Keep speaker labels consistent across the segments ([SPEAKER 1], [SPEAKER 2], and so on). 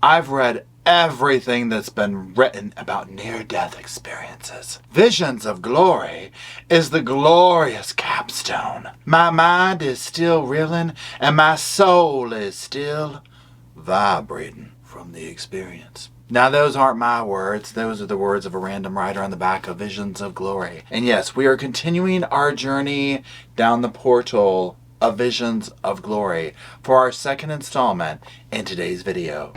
[SPEAKER 1] I've read everything that's been written about near-death experiences. Visions of Glory is the glorious capstone. My mind is still reeling and my soul is still vibrating from the experience. Now, those aren't my words. Those are the words of a random writer on the back of Visions of Glory. And yes, we are continuing our journey down the portal of Visions of Glory for our second installment in today's video.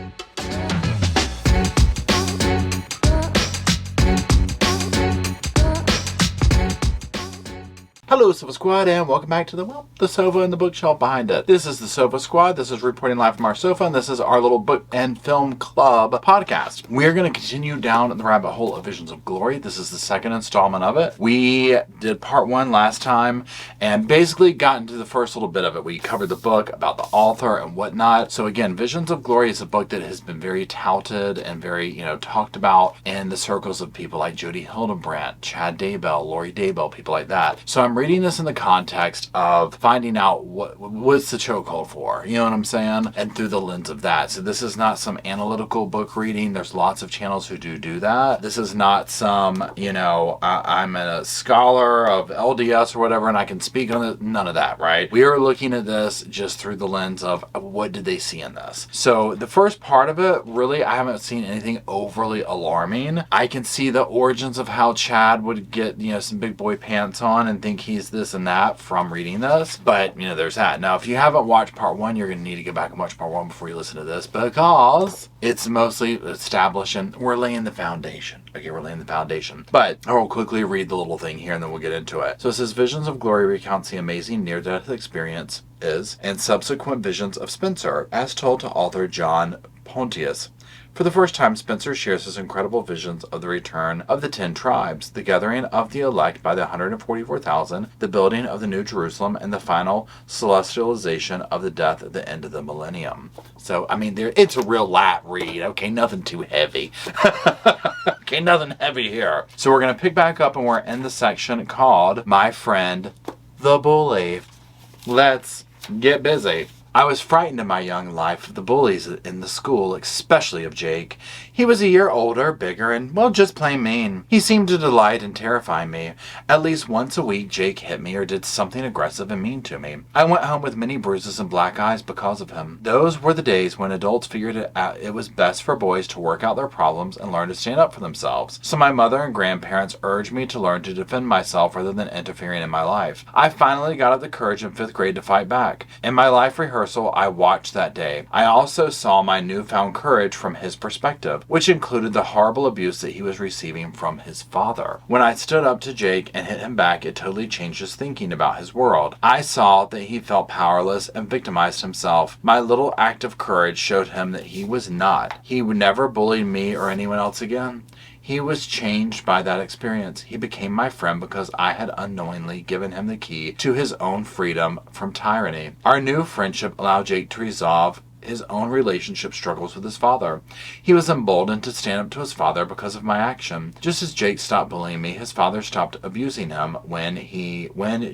[SPEAKER 1] Hello, Sofa Squad, and welcome back to the sofa and the bookshelf behind it. This is the Sofa Squad. This is Reporting Live from Our Sofa, and this is our little book and film club podcast. We're going to continue down the rabbit hole of Visions of Glory. This is the second installment of it. We did part one last time and basically got into the first little bit of it. We covered the book, about the author and whatnot. So again, Visions of Glory is a book that has been very touted and very, talked about in the circles of people like Jody Hildebrandt, Chad Daybell, Lori Daybell, people like that. So I'm reading this in the context of finding out what's the chokehold for, you know what I'm saying? And through the lens of that. So this is not some analytical book reading. There's lots of channels who do that. This is not some, I'm a scholar of LDS or whatever and I can speak on it. None of that, right? We are looking at this just through the lens of what did they see in this. So the first part of it, really, I haven't seen anything overly alarming. I can see the origins of how Chad would get, some big boy pants on and think he's this and that from reading this, but there's that. Now, if you haven't watched part one, you're going to need to go back and watch part one before you listen to this, because it's mostly establishing, we're laying the foundation. Okay, we're laying the foundation. But I will quickly read the little thing here and then we'll get into it. So it says, Visions of Glory recounts the amazing near-death experience and subsequent visions of Spencer, as told to author John Pontius. For the first time, Spencer shares his incredible visions of the return of the 10 tribes, the gathering of the elect by the 144,000, the building of the New Jerusalem, and the final celestialization of the death at the end of the millennium. So, it's a real light read. Okay, nothing too heavy. Okay, nothing heavy here. So we're going to pick back up and we're in the section called My Friend the Bully. Let's get busy. I was frightened in my young life of the bullies in the school, especially of Jake. He was a year older, bigger, and, just plain mean. He seemed to delight in terrifying me. At least once a week, Jake hit me or did something aggressive and mean to me. I went home with many bruises and black eyes because of him. Those were the days when adults figured it was best for boys to work out their problems and learn to stand up for themselves. So my mother and grandparents urged me to learn to defend myself rather than interfering in my life. I finally got up the courage in 5th grade to fight back. In my life rehearsal, I watched that day. I also saw my newfound courage from his perspective, which included the horrible abuse that he was receiving from his father. When I stood up to Jake and hit him back, it totally changed his thinking about his world. I saw that he felt powerless and victimized himself. My little act of courage showed him that he was not. He would never bully me or anyone else again. He was changed by that experience. He became my friend because I had unknowingly given him the key to his own freedom from tyranny. Our new friendship allowed Jake to resolve his own relationship struggles with his father. He was emboldened to stand up to his father because of my action. Just as Jake stopped bullying me, his father stopped abusing him when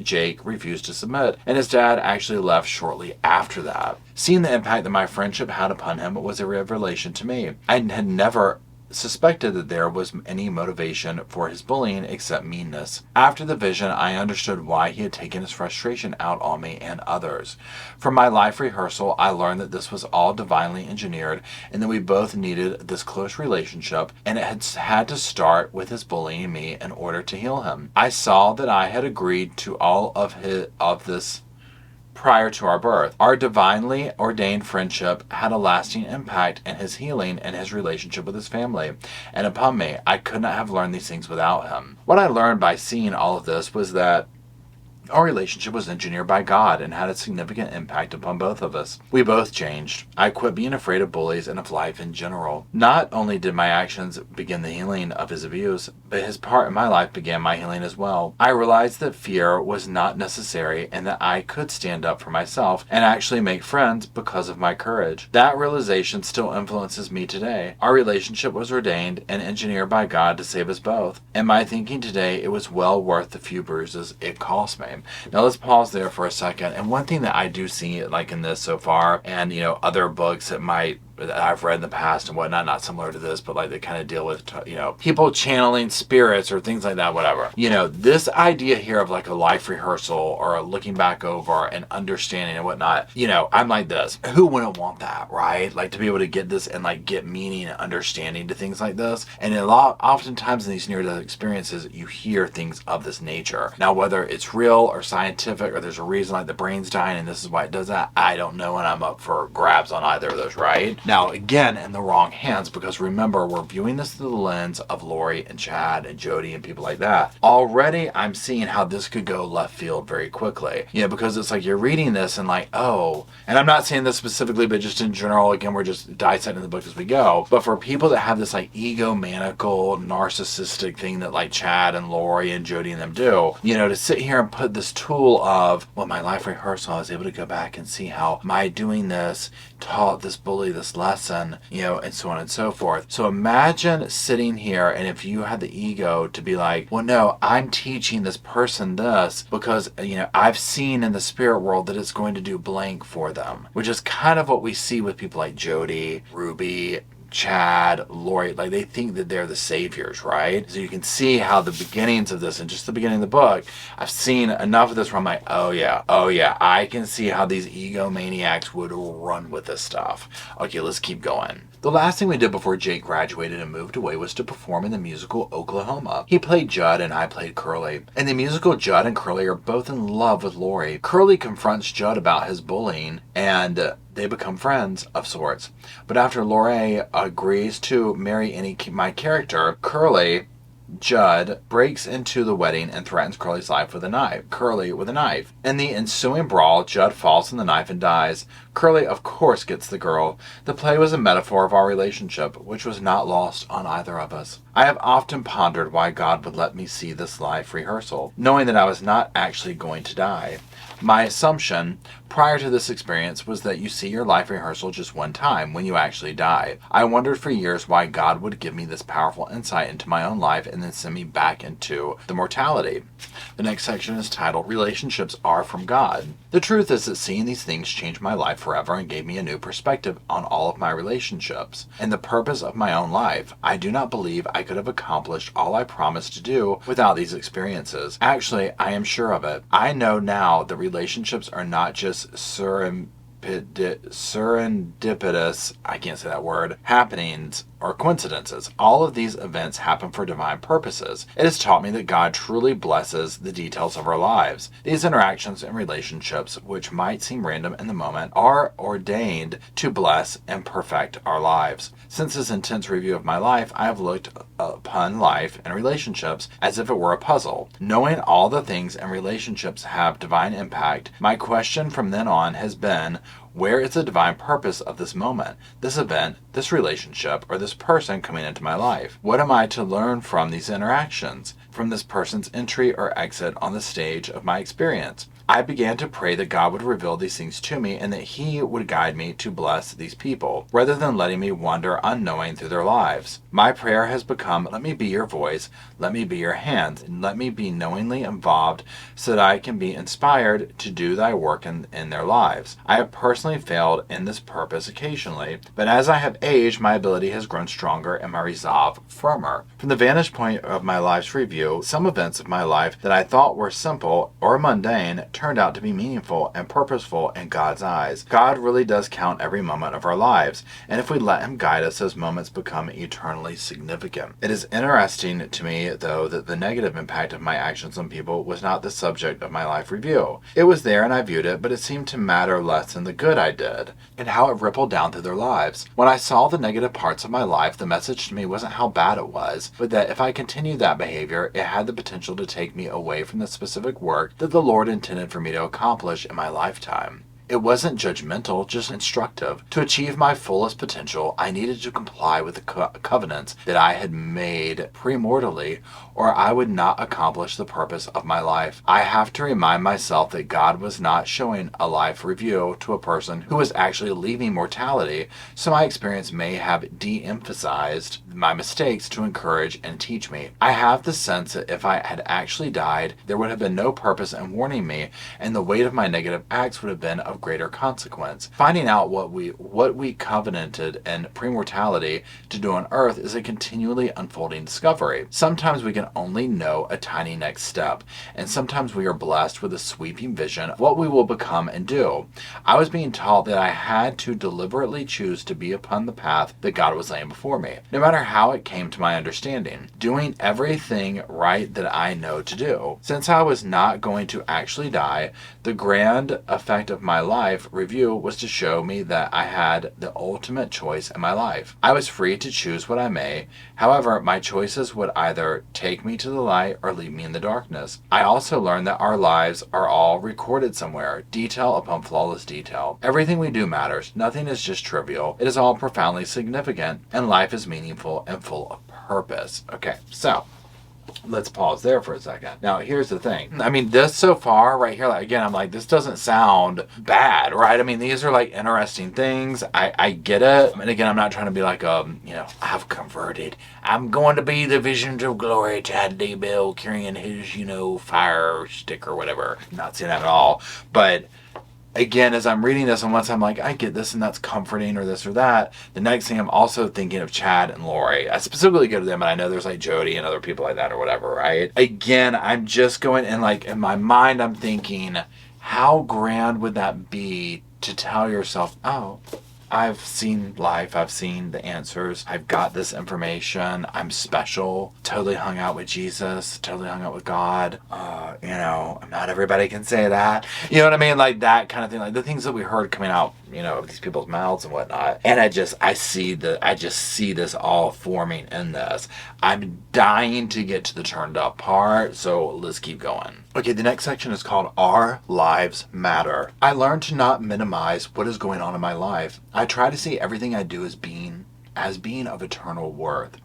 [SPEAKER 1] Jake refused to submit, and his dad actually left shortly after that. Seeing the impact that my friendship had upon him was a revelation to me. I had never suspected that there was any motivation for his bullying except meanness. After the vision, I understood why he had taken his frustration out on me and others. From my life rehearsal, I learned that this was all divinely engineered and that we both needed this close relationship, and it had to start with his bullying me in order to heal him. I saw that I had agreed to all of this prior to our birth. Our divinely ordained friendship had a lasting impact in his healing and his relationship with his family, and upon me. I could not have learned these things without him. What I learned by seeing all of this was that Our relationship was engineered by God and had a significant impact upon both of us. We both changed. I quit being afraid of bullies and of life in general. Not only did my actions begin the healing of his abuse, but his part in my life began my healing as well. I realized that fear was not necessary and that I could stand up for myself and actually make friends because of my courage. That realization still influences me today. Our relationship was ordained and engineered by God to save us both. In my thinking today, it was well worth the few bruises it cost me. Now let's pause there for a second. And one thing that I do see like in this so far, and other books that might that I've read in the past and whatnot, not similar to this, but like they kind of deal with, people channeling spirits or things like that, whatever. This idea here of like a life rehearsal or a looking back over and understanding and whatnot, I'm like this. Who wouldn't want that, right? Like to be able to get this and like get meaning and understanding to things like this. And oftentimes in these near-death experiences, you hear things of this nature. Now, whether it's real or scientific or there's a reason like the brain's dying and this is why it does that, I don't know, and I'm up for grabs on either of those, right? Now, again, in the wrong hands, because remember, we're viewing this through the lens of Lori and Chad and Jody and people like that. Already, I'm seeing how this could go left field very quickly. Because it's like you're reading this and like, oh, and I'm not saying this specifically, but just in general, again, we're just dissecting the book as we go. But for people that have this like egomaniacal, narcissistic thing that like Chad and Lori and Jody and them do, to sit here and put this tool of, well, my life rehearsal, I was able to go back and see how my doing this taught this bully this lesson, and so on and so forth. So imagine sitting here, and if you had the ego to be like, well, no, I'm teaching this person this because, I've seen in the spirit world that it's going to do blank for them, which is kind of what we see with people like Jody, Ruby, Chad, Lori, like they think that they're the saviors, right? So you can see how the beginnings of this and just the beginning of the book, I've seen enough of this where I'm like, oh yeah, I can see how these egomaniacs would run with this stuff. Okay, let's keep going. The last thing we did before Jake graduated and moved away was to perform in the musical Oklahoma. He played Judd and I played Curly. In the musical, Judd and Curly are both in love with Lori. Curly confronts Judd about his bullying and they become friends of sorts. But after Lori agrees to marry my character, Judd breaks into the wedding and threatens Curly with a knife. In the ensuing brawl, Judd falls on the knife and dies. Curly, of course, gets the girl. The play was a metaphor of our relationship, which was not lost on either of us. I have often pondered why God would let me see this life rehearsal, knowing that I was not actually going to die. My assumption prior to this experience was that you see your life rehearsal just one time when you actually die. I wondered for years why God would give me this powerful insight into my own life and then send me back into the mortality. The next section is titled, Relationships Are From God. The truth is that seeing these things changed my life forever and gave me a new perspective on all of my relationships and the purpose of my own life. I do not believe I could have accomplished all I promised to do without these experiences. Actually, I am sure of it. I know now that relationships are not just serendipitous, I can't say that word, happenings or coincidences. All of these events happen for divine purposes. It has taught me that God truly blesses the details of our lives. These interactions and relationships, which might seem random in the moment, are ordained to bless and perfect our lives. Since this intense review of my life, I have looked upon life and relationships as if it were a puzzle. Knowing all the things and relationships have divine impact, my question from then on has been, where is the divine purpose of this moment, this event, this relationship, or this person coming into my life? What am I to learn from these interactions, from this person's entry or exit on the stage of my experience? I began to pray that God would reveal these things to me and that He would guide me to bless these people, rather than letting me wander unknowing through their lives. My prayer has become, let me be your voice, let me be your hands, and let me be knowingly involved so that I can be inspired to do thy work in their lives. I have personally failed in this purpose occasionally, but as I have aged, my ability has grown stronger and my resolve firmer. From the vantage point of my life's review, some events of my life that I thought were simple or mundane turned out to be meaningful and purposeful in God's eyes. God really does count every moment of our lives, and if we let Him guide us, those moments become eternally significant. It is interesting to me, though, that the negative impact of my actions on people was not the subject of my life review. It was there and I viewed it, but it seemed to matter less than the good I did, and how it rippled down through their lives. When I saw the negative parts of my life, the message to me wasn't how bad it was, but that if I continued that behavior, it had the potential to take me away from the specific work that the Lord intended for me to accomplish in my lifetime. It wasn't judgmental, just instructive. To achieve my fullest potential, I needed to comply with the covenants that I had made premortally, or I would not accomplish the purpose of my life. I have to remind myself that God was not showing a life review to a person who was actually leaving mortality, so my experience may have de-emphasized my mistakes to encourage and teach me. I have the sense that if I had actually died, there would have been no purpose in warning me, and the weight of my negative acts would have been of of greater consequence. Finding out what we covenanted in premortality to do on earth is a continually unfolding discovery. Sometimes we can only know a tiny next step, and sometimes we are blessed with a sweeping vision of what we will become and do. I was being taught that I had to deliberately choose to be upon the path that God was laying before me, no matter how it came to my understanding, doing everything right that I know to do. Since I was not going to actually die, the grand effect of my life review was to show me that I had the ultimate choice in my life. I was free to choose what I may. However, my choices would either take me to the light or leave me in the darkness. I also learned that our lives are all recorded somewhere, detail upon flawless detail. Everything we do matters. Nothing is just trivial. It is all profoundly significant, and life is meaningful and full of purpose. Okay, so let's pause there for a second. Now, here's the thing. I mean, this so far right here, like, again, I'm like, this doesn't sound bad, right? I mean, these are like interesting things. I get it. And again, I'm not trying to be like, I've converted. I'm going to be the visions of glory, Chad Daybell carrying his, fire stick or whatever. I'm not saying that at all. But again, as I'm reading this, and once I'm like, I get this and that's comforting or this or that, the next thing I'm also thinking of Chad and Lori. I specifically go to them, and I know there's like Jody and other people like that or whatever, right? Again, I'm just going, and like in my mind, I'm thinking, how grand would that be to tell yourself, oh, I've seen life, I've seen the answers, I've got this information, I'm special, totally hung out with Jesus, totally hung out with God, not everybody can say that, you know what I mean, like that kind of thing, like the things that we heard coming out, of these people's mouths and whatnot, and I just see this all forming in this. I'm dying to get to the turned up part, so let's keep going. Okay, the next section is called Our Lives Matter. I learned to not minimize what is going on in my life. I try to see everything I do as being of eternal worth.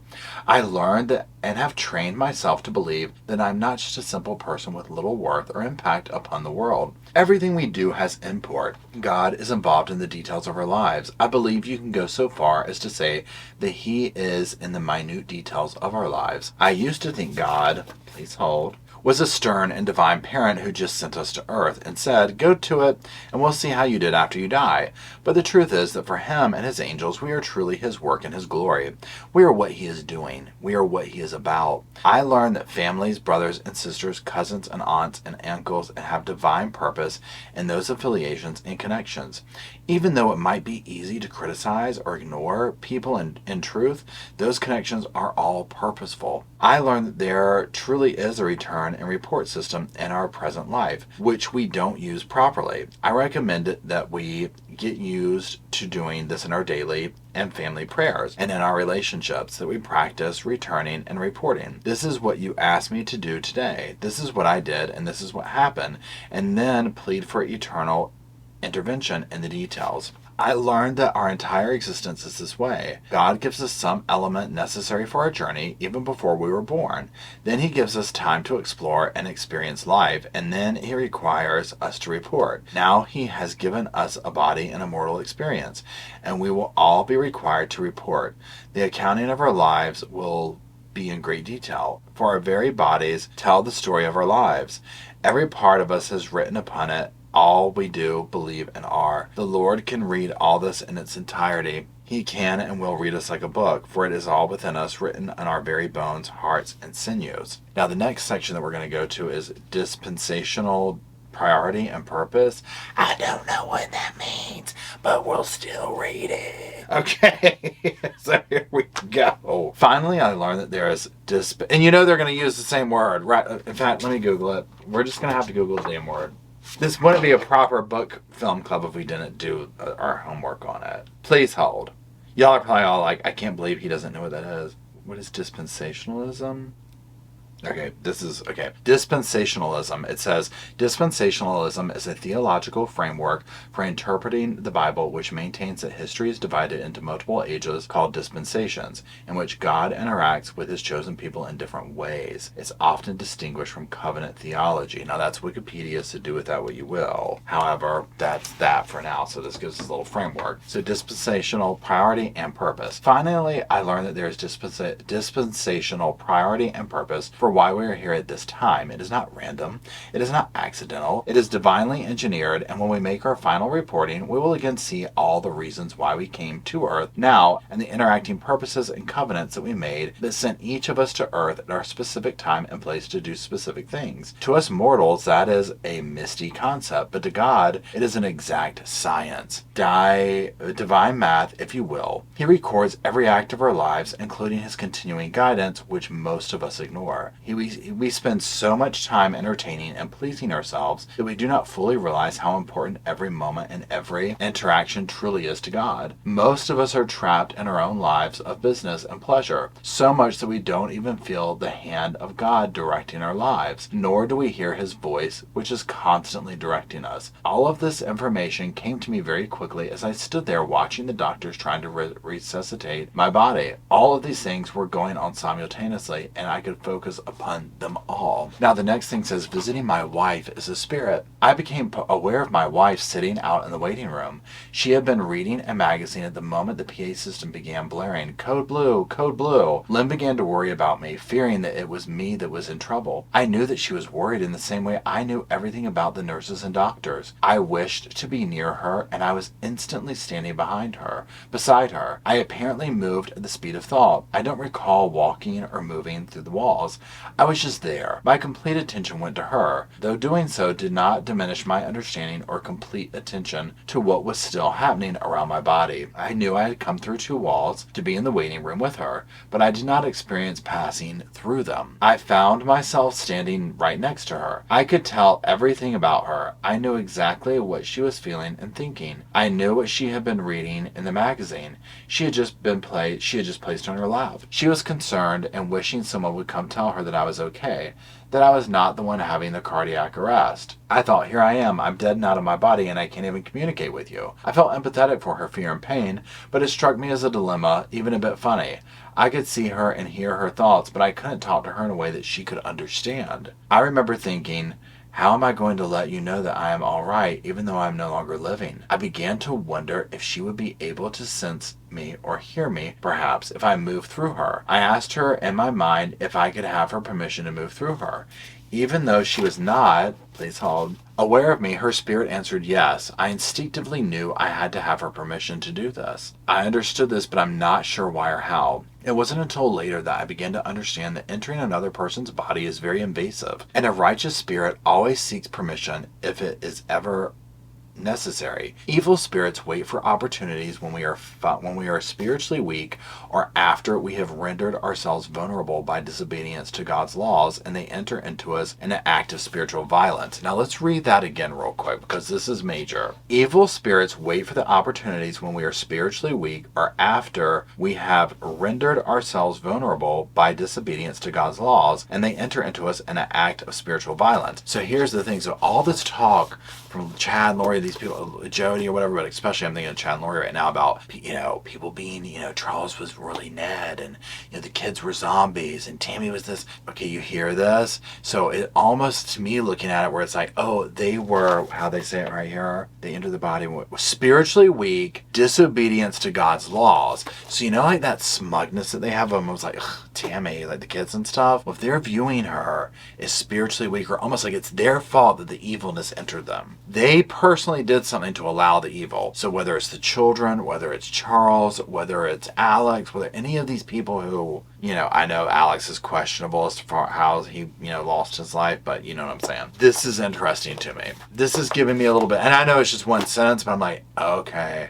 [SPEAKER 1] I learned that and have trained myself to believe that I'm not just a simple person with little worth or impact upon the world. Everything we do has import. God is involved in the details of our lives. I believe you can go so far as to say that He is in the minute details of our lives. I used to think God, please hold, was a stern and divine parent who just sent us to earth and said, go to it and we'll see how you did after you die. But the truth is that for Him and His angels, we are truly His work and His glory. We are what He is doing. We are what He is about. I learned that families, brothers and sisters, cousins and aunts and uncles have divine purpose in those affiliations and connections. Even though it might be easy to criticize or ignore people in truth, those connections are all purposeful. I learned that there truly is a return and report system in our present life, which we don't use properly. I recommend that we get used to doing this in our daily and family prayers and in our relationships, that we practice returning and reporting. This is what you asked me to do today. This is what I did, and this is what happened. And then plead for eternal intervention in the details. I learned that our entire existence is this way. God gives us some element necessary for our journey even before we were born. Then He gives us time to explore and experience life, and then He requires us to report. Now He has given us a body and a mortal experience, and we will all be required to report. The accounting of our lives will be in great detail, for our very bodies tell the story of our lives. Every part of us has written upon it all we do, believe, and are. The Lord can read all this in its entirety. He can and will read us like a book, for it is all within us, written in our very bones, hearts, and sinews. Now, the next section that we're going to go to is dispensational priority and purpose. I don't know what that means, but we'll still read it. Okay, so here we go. Finally, I learned that there is and they're going to use the same word, right? In fact, let me Google it. We're just going to have to Google the damn word. This wouldn't be a proper book film club if we didn't do our homework on it. Please hold. Y'all are probably all like, I can't believe he doesn't know what that is. What is dispensationalism? Okay. Dispensationalism. It says, dispensationalism is a theological framework for interpreting the Bible which maintains that history is divided into multiple ages called dispensations, in which God interacts with His chosen people in different ways. It's often distinguished from covenant theology. Now, that's Wikipedia, so do with that what you will. However, that's that for now, so this gives us a little framework. So, dispensational priority and purpose. Finally, I learned that there is dispensational priority and purpose for why we are here at this time. It is not random. It is not accidental. It is divinely engineered, and when we make our final reporting, we will again see all the reasons why we came to Earth now and the interacting purposes and covenants that we made that sent each of us to Earth at our specific time and place to do specific things. To us mortals, that is a misty concept, but to God, it is an exact science. Divine math, if you will. He records every act of our lives, including his continuing guidance, which most of us ignore. We spend so much time entertaining and pleasing ourselves that we do not fully realize how important every moment and every interaction truly is to God. Most of us are trapped in our own lives of business and pleasure, so much that we don't even feel the hand of God directing our lives, nor do we hear his voice, which is constantly directing us. All of this information came to me very quickly as I stood there watching the doctors trying to resuscitate my body. All of these things were going on simultaneously, and I could focus upon them all. Now the next thing says, visiting my wife is a spirit. I became aware of my wife sitting out in the waiting room. She had been reading a magazine at the moment the PA system began blaring, "Code Blue, Code Blue." Lynn began to worry about me, fearing that it was me that was in trouble. I knew that she was worried in the same way I knew everything about the nurses and doctors. I wished to be near her, and I was instantly standing beside her. I apparently moved at the speed of thought. I don't recall walking or moving through the walls. I was just there. My complete attention went to her, though doing so did not diminish my understanding or complete attention to what was still happening around my body. I knew I had come through 2 walls to be in the waiting room with her, but I did not experience passing through them. I found myself standing right next to her. I could tell everything about her. I knew exactly what she was feeling and thinking. I knew what she had been reading in the magazine. She had just placed on her lap. She was concerned and wishing someone would come tell her that I was okay, that I was not the one having the cardiac arrest. I thought, here I am, I'm dead and out of my body, and I can't even communicate with you. I felt empathetic for her fear and pain, but it struck me as a dilemma, even a bit funny. I could see her and hear her thoughts, but I couldn't talk to her in a way that she could understand. I remember thinking, how am I going to let you know that I am all right, even though I am no longer living? I began to wonder if she would be able to sense me or hear me, perhaps, if I moved through her. I asked her in my mind if I could have her permission to move through her. Even though she was not, please hold, aware of me, her spirit answered yes. I instinctively knew I had to have her permission to do this. I understood this, but I'm not sure why or how. It wasn't until later that I began to understand that entering another person's body is very invasive, and a righteous spirit always seeks permission if it is ever necessary. Evil spirits wait for opportunities when we are spiritually weak or after we have rendered ourselves vulnerable by disobedience to God's laws, and they enter into us in an act of spiritual violence. Now let's read that again real quick because this is major. Evil spirits wait for the opportunities when we are spiritually weak or after we have rendered ourselves vulnerable by disobedience to God's laws, and they enter into us in an act of spiritual violence. So here's the thing. So all this talk from Chad, Lori, these people, Jody or whatever, but especially I'm thinking of Chad and Lori right now about, people being, Charles was really Ned, and, the kids were zombies, and Tammy was this. Okay, you hear this? So it almost, to me, looking at it, where it's like, oh, they were, how they say it right here, they entered the body, spiritually weak, disobedience to God's laws. So, like that smugness that they have, almost like, Tammy, like the kids and stuff, well, if they're viewing her as spiritually weak, or almost like it's their fault that the evilness entered them. They personally did something to allow the evil. So whether it's the children, whether it's Charles, whether it's Alex, whether any of these people who, I know Alex is questionable as far how he, lost his life, but you know what I'm saying. This is interesting to me. This is giving me a little bit, and I know it's just one sentence, but I'm like, okay.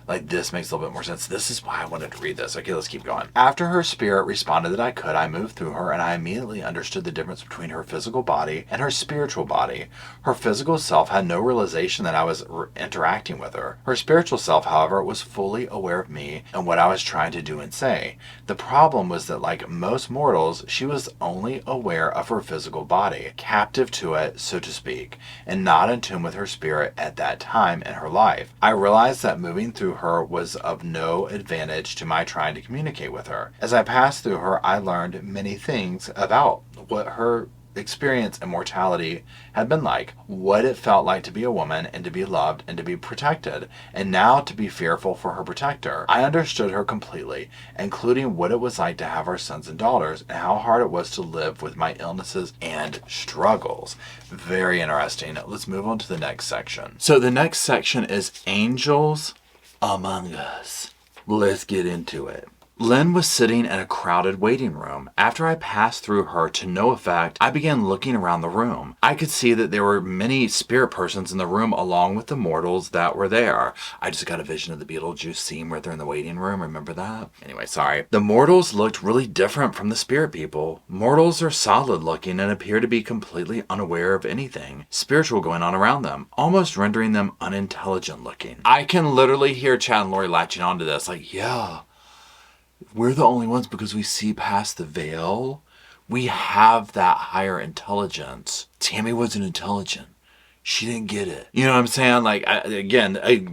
[SPEAKER 1] Like, this makes a little bit more sense. This is why I wanted to read this. Okay, let's keep going. After her spirit responded that I could, I moved through her, and I immediately understood the difference between her physical body and her spiritual body. Her physical self had no realization that I was interacting with her. Her spiritual self, however, was fully aware of me and what I was trying to do and say. The problem was that, like most mortals, she was only aware of her physical body, captive to it, so to speak, and not in tune with her spirit at that time in her life. I realized that moving through her was of no advantage to my trying to communicate with her. As I passed through her, I learned many things about what her experience immortality had been like, what it felt like to be a woman and to be loved and to be protected, and now to be fearful for her protector. I understood her completely, including what it was like to have our sons and daughters and how hard it was to live with my illnesses and struggles. Very interesting. Let's move on to the next section. So the next section is Angels Among Us. Let's get into it. Lynn was sitting in a crowded waiting room. After I passed through her to no effect, I began looking around the room. I could see that there were many spirit persons in the room along with the mortals that were there. I just got a vision of the Beetlejuice scene where they're in the waiting room. Remember that? Anyway, sorry. The mortals looked really different from the spirit people. Mortals are solid looking and appear to be completely unaware of anything spiritual going on around them, almost rendering them unintelligent looking. I can literally hear Chad and Lori latching onto this, like, yeah. We're the only ones because we see past the veil. We have that higher intelligence. Tammy wasn't intelligent. She didn't get it. You know what I'm saying? Like,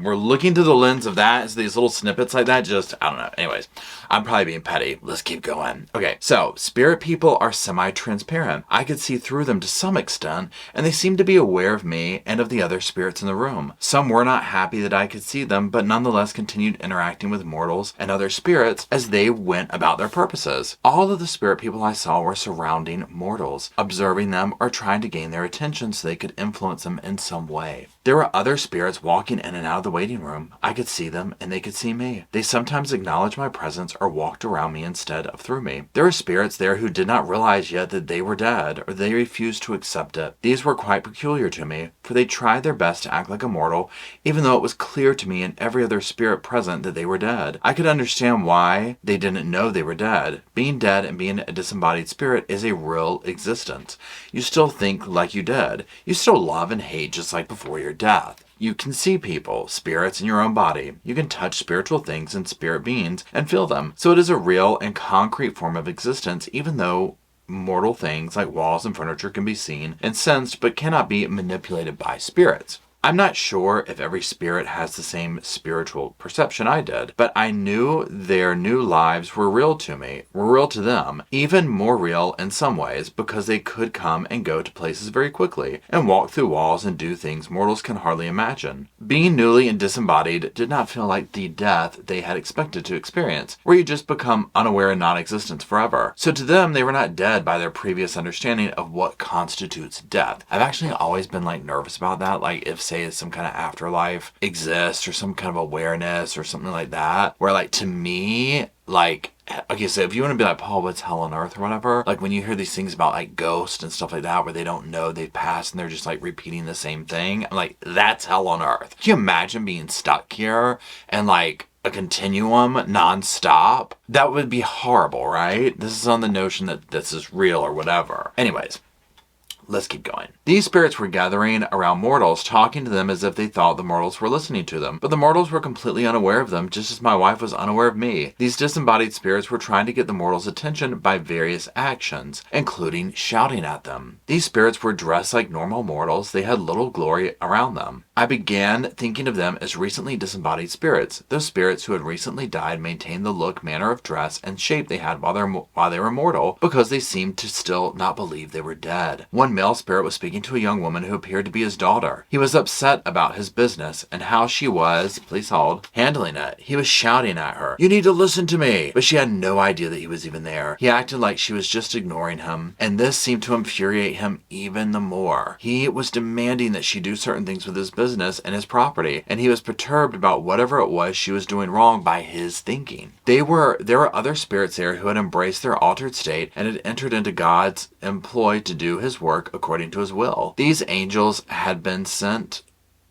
[SPEAKER 1] we're looking through the lens of that. So these little snippets like that, I don't know. Anyways, I'm probably being petty. Let's keep going. Okay, so spirit people are semi-transparent. I could see through them to some extent, and they seemed to be aware of me and of the other spirits in the room. Some were not happy that I could see them, but nonetheless continued interacting with mortals and other spirits as they went about their purposes. All of the spirit people I saw were surrounding mortals, observing them or trying to gain their attention so they could influence them in some way. There were other spirits walking in and out of the waiting room. I could see them and they could see me. They sometimes acknowledged my presence or walked around me instead of through me. There were spirits there who did not realize yet that they were dead, or they refused to accept it. These were quite peculiar to me, for they tried their best to act like a mortal, even though it was clear to me and every other spirit present that they were dead. I could understand why they didn't know they were dead. Being dead and being a disembodied spirit is a real existence. You still think like you did. You still love and hate just like before your death. You can see people, spirits in your own body. You can touch spiritual things and spirit beings and feel them. So it is a real and concrete form of existence, even though mortal things like walls and furniture can be seen and sensed but cannot be manipulated by spirits. I'm not sure if every spirit has the same spiritual perception I did, but I knew their new lives were real to me, were real to them, even more real in some ways because they could come and go to places very quickly and walk through walls and do things mortals can hardly imagine. Being newly and disembodied did not feel like the death they had expected to experience, where you just become unaware and non-existent forever. So to them, they were not dead by their previous understanding of what constitutes death. I've actually always been nervous about that, if say some kind of afterlife exists or some kind of awareness or something like that, where to me, okay, so if you want to be like, Paul, what's hell on earth or whatever, when you hear these things about ghosts and stuff like that where they don't know they've passed and they're just repeating the same thing, I'm like, that's hell on earth. Can you imagine being stuck here and a continuum non-stop? That would be horrible, right? This is on the notion that this is real or whatever. Anyways, let's keep going. These spirits were gathering around mortals, talking to them as if they thought the mortals were listening to them. But the mortals were completely unaware of them, just as my wife was unaware of me. These disembodied spirits were trying to get the mortals' attention by various actions, including shouting at them. These spirits were dressed like normal mortals. They had little glory around them. I began thinking of them as recently disembodied spirits. Those spirits who had recently died maintained the look, manner of dress, and shape they had while they were mortal, because they seemed to still not believe they were dead. One male spirit was speaking to a young woman who appeared to be his daughter. He was upset about his business and how she was, please hold, handling it. He was shouting at her, "You need to listen to me!" But she had no idea that he was even there. He acted like she was just ignoring him, and this seemed to infuriate him even the more. He was demanding that she do certain things with his business and his property, and he was perturbed about whatever it was she was doing wrong by his thinking. There were other spirits there who had embraced their altered state and had entered into God's employ to do his work according to his will. These angels had been sent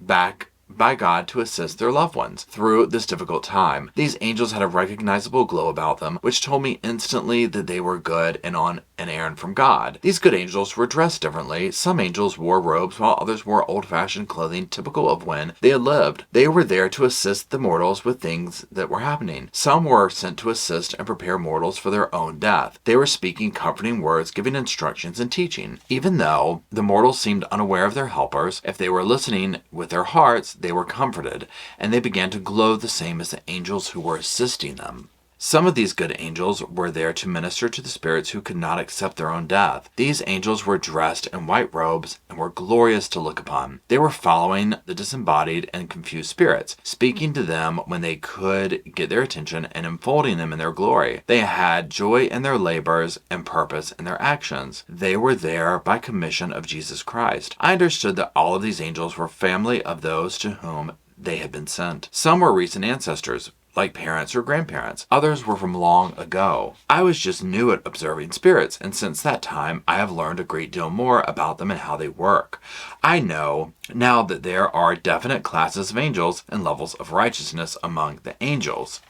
[SPEAKER 1] back by God to assist their loved ones through this difficult time. These angels had a recognizable glow about them, which told me instantly that they were good and on an errand from God. These good angels were dressed differently. Some angels wore robes, while others wore old-fashioned clothing typical of when they had lived. They were there to assist the mortals with things that were happening. Some were sent to assist and prepare mortals for their own death. They were speaking comforting words, giving instructions, and teaching. Even though the mortals seemed unaware of their helpers, if they were listening with their hearts, they were comforted, and they began to glow the same as the angels who were assisting them. Some of these good angels were there to minister to the spirits who could not accept their own death. These angels were dressed in white robes and were glorious to look upon. They were following the disembodied and confused spirits, speaking to them when they could get their attention and enfolding them in their glory. They had joy in their labors and purpose in their actions. They were there by commission of Jesus Christ. I understood that all of these angels were family of those to whom they had been sent. Some were recent ancestors, like parents or grandparents. Others were from long ago. I was just new at observing spirits, and since that time, I have learned a great deal more about them and how they work. I know now that there are definite classes of angels and levels of righteousness among the angels.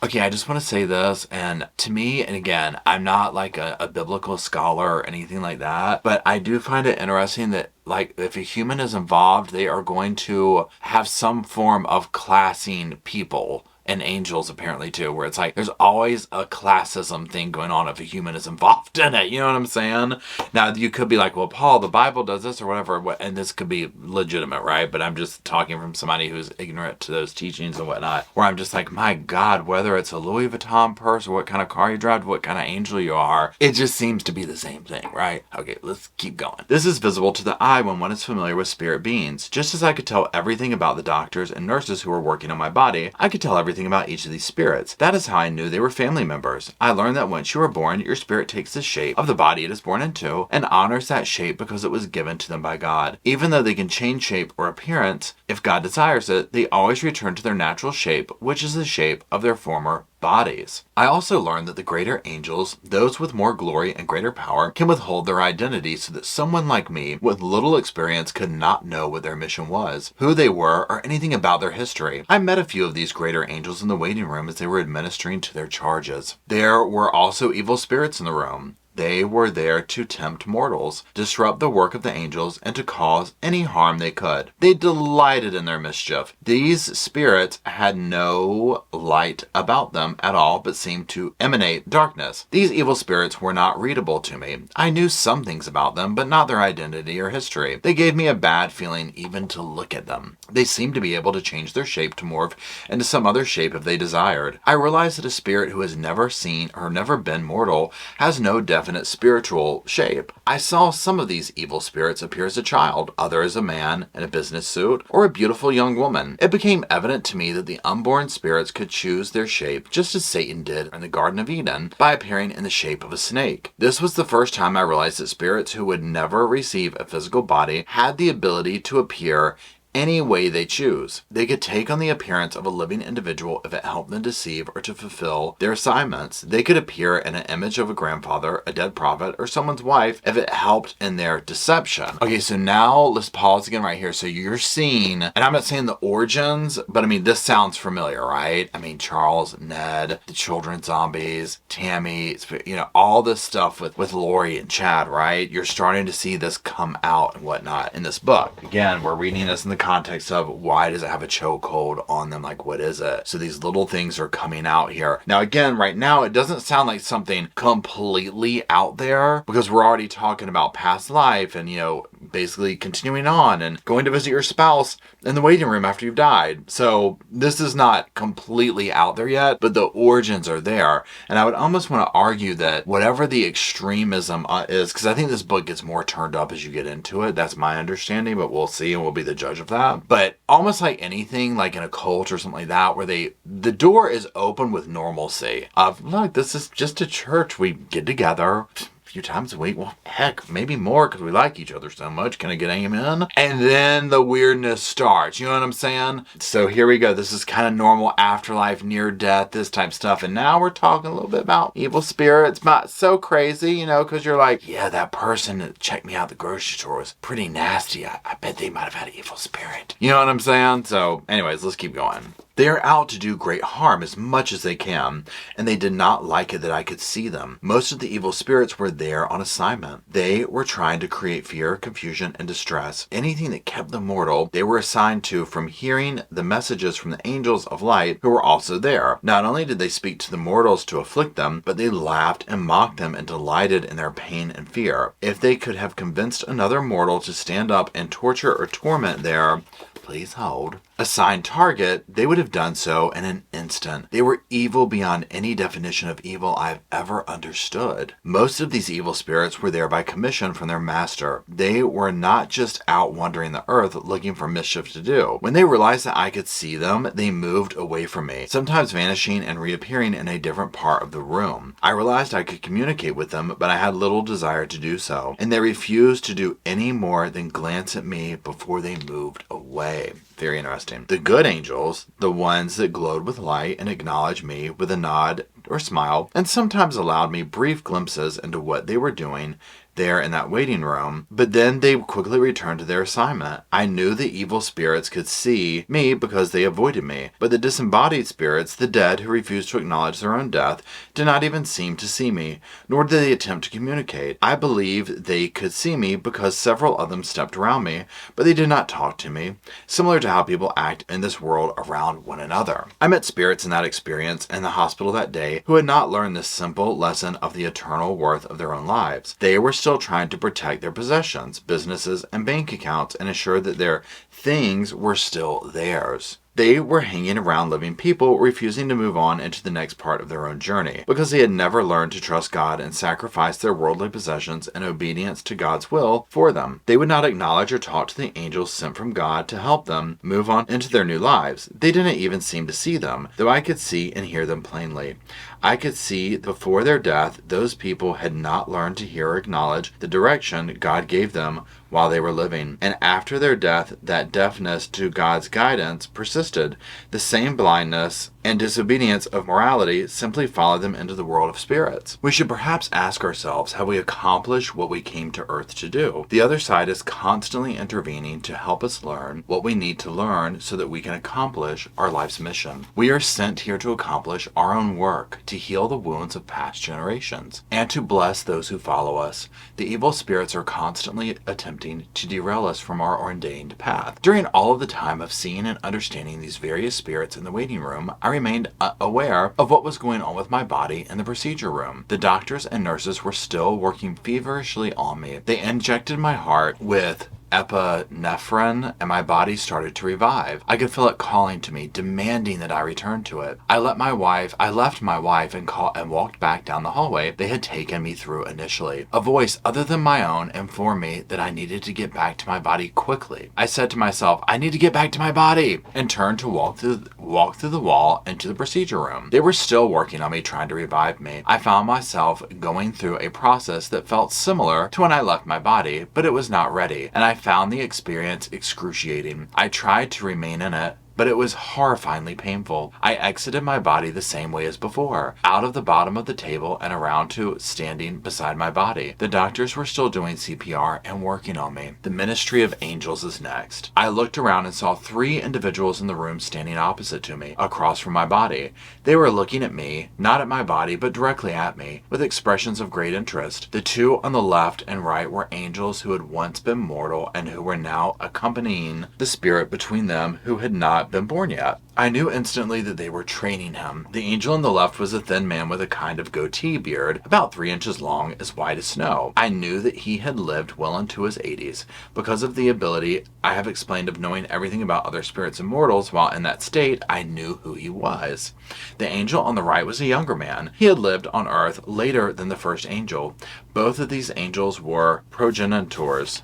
[SPEAKER 1] Okay, I just want to say this, and to me, and again, I'm not like a biblical scholar or anything like that, but I do find it interesting that, like, if a human is involved, they are going to have some form of classing people. And angels apparently too, where it's like there's always a classism thing going on if a human is involved in it. You know what I'm saying? Now you could be like, well, Paul, the Bible does this or whatever, and this could be legitimate, right? But I'm just talking from somebody who's ignorant to those teachings and whatnot, where I'm just like, my God, whether it's a Louis Vuitton purse or what kind of car you drive, what kind of angel you are, it just seems to be the same thing, right? Okay, let's keep going. This is visible to the eye when one is familiar with spirit beings. Just as I could tell everything about the doctors and nurses who were working on my body, I could tell everything about each of these spirits. That is how I knew they were family members. I learned that once you are born, your spirit takes the shape of the body it is born into and honors that shape because it was given to them by God. Even though they can change shape or appearance, if God desires it, they always return to their natural shape, which is the shape of their former bodies. I also learned that the greater angels, those with more glory and greater power, can withhold their identity so that someone like me with little experience could not know what their mission was, who they were, or anything about their history. I met a few of these greater angels in the waiting room as they were administering to their charges. There were also evil spirits in the room. They were there to tempt mortals, disrupt the work of the angels, and to cause any harm they could. They delighted in their mischief. These spirits had no light about them at all, but seemed to emanate darkness. These evil spirits were not readable to me. I knew some things about them, but not their identity or history. They gave me a bad feeling even to look at them. They seemed to be able to change their shape to morph into some other shape if they desired. I realized that a spirit who has never seen or never been mortal has no definite spiritual shape. I saw some of these evil spirits appear as a child, other as a man in a business suit, or a beautiful young woman. It became evident to me that the unborn spirits could choose their shape just as Satan did in the Garden of Eden by appearing in the shape of a snake. This was the first time I realized that spirits who would never receive a physical body had the ability to appear any way they choose. They could take on the appearance of a living individual if it helped them deceive or to fulfill their assignments. They could appear in an image of a grandfather, a dead prophet, or someone's wife if it helped in their deception. Okay, so now let's pause again right here. So you're seeing, and I'm not saying the origins, but I mean, this sounds familiar, right? I mean, Charles, Ned, the children zombies, Tammy, you know, all this stuff with Lori and Chad, right? You're starting to see this come out and whatnot in this book. Again, we're reading this in the context of why does it have a chokehold on them? Like, what is it? So these little things are coming out here. Now, again, right now, it doesn't sound like something completely out there because we're already talking about past life and, you know, basically continuing on and going to visit your spouse in the waiting room after you've died. So this is not completely out there yet, but the origins are there. And I would almost want to argue that whatever the extremism is, because I think this book gets more turned up as you get into it. That's my understanding, but we'll see and we'll be the judge of that. But almost like anything, like in a cult or something like that, where the door is open with normalcy of, look, this is just a church. We get together a few times a week. Well, heck, maybe more because we like each other so much. Can I get amen? And then the weirdness starts. You know what I'm saying? So here we go. This is kind of normal afterlife, near death, this type stuff. And now we're talking a little bit about evil spirits. Not so crazy, you know, because you're like, yeah, that person that checked me out at the grocery store was pretty nasty. I bet they might have had an evil spirit. You know what I'm saying? So anyways, let's keep going. They are out to do great harm as much as they can, and they did not like it that I could see them. Most of the evil spirits were there on assignment. They were trying to create fear, confusion, and distress. Anything that kept them mortal, they were assigned to from hearing the messages from the angels of light who were also there. Not only did they speak to the mortals to afflict them, but they laughed and mocked them and delighted in their pain and fear. If they could have convinced another mortal to stand up and torture or torment their please hold, assigned target, they would have done so in an instant. They were evil beyond any definition of evil I've ever understood. Most of these evil spirits were there by commission from their master. They were not just out wandering the earth looking for mischief to do. When they realized that I could see them, they moved away from me, sometimes vanishing and reappearing in a different part of the room. I realized I could communicate with them, but I had little desire to do so, and they refused to do any more than glance at me before they moved away. Very interesting. The good angels, the ones that glowed with light and acknowledged me with a nod or smile, and sometimes allowed me brief glimpses into what they were doing there in that waiting room, but then they quickly returned to their assignment. I knew the evil spirits could see me because they avoided me, but the disembodied spirits, the dead who refused to acknowledge their own death, did not even seem to see me, nor did they attempt to communicate. I believe they could see me because several of them stepped around me, but they did not talk to me, similar to how people act in this world around one another. I met spirits in that experience in the hospital that day who had not learned this simple lesson of the eternal worth of their own lives. They were still trying to protect their possessions, businesses, and bank accounts and ensure that their things were still theirs. They were hanging around living people, refusing to move on into the next part of their own journey, because they had never learned to trust God and sacrifice their worldly possessions in obedience to God's will for them. They would not acknowledge or talk to the angels sent from God to help them move on into their new lives. They didn't even seem to see them, though I could see and hear them plainly. I could see before their death, those people had not learned to hear or acknowledge the direction God gave them while they were living. And after their death, that deafness to God's guidance persisted. The same blindness and disobedience of morality simply followed them into the world of spirits. We should perhaps ask ourselves, have we accomplished what we came to earth to do? The other side is constantly intervening to help us learn what we need to learn so that we can accomplish our life's mission. We are sent here to accomplish our own work, to heal the wounds of past generations, and to bless those who follow us. The evil spirits are constantly attempting to derail us from our ordained path. During all of the time of seeing and understanding these various spirits in the waiting room, I remained aware of what was going on with my body in the procedure room. The doctors and nurses were still working feverishly on me. They injected my heart with epinephrine, and my body started to revive. I could feel it calling to me, demanding that I return to it. I left my wife and walked back down the hallway they had taken me through initially. A voice other than my own informed me that I needed to get back to my body quickly. I said to myself, I need to get back to my body, and turned to walk through the wall into the procedure room. They were still working on me, trying to revive me. I found myself going through a process that felt similar to when I left my body, but it was not ready, and I found the experience excruciating. I tried to remain in it, but it was horrifyingly painful. I exited my body the same way as before, out of the bottom of the table and around to standing beside my body. The doctors were still doing CPR and working on me. The ministry of angels is next. I looked around and saw 3 individuals in the room standing opposite to me, across from my body. They were looking at me, not at my body, but directly at me, with expressions of great interest. The 2 on the left and right were angels who had once been mortal and who were now accompanying the spirit between them who had not been born yet. I knew instantly that they were training him. The angel on the left was a thin man with a kind of goatee beard, about 3 inches long, as white as snow. I knew that he had lived well into his 80s, because of the ability I have explained of knowing everything about other spirits and mortals. While in that state, I knew who he was. The angel on the right was a younger man. He had lived on earth later than the first angel. Both of these angels were progenitors?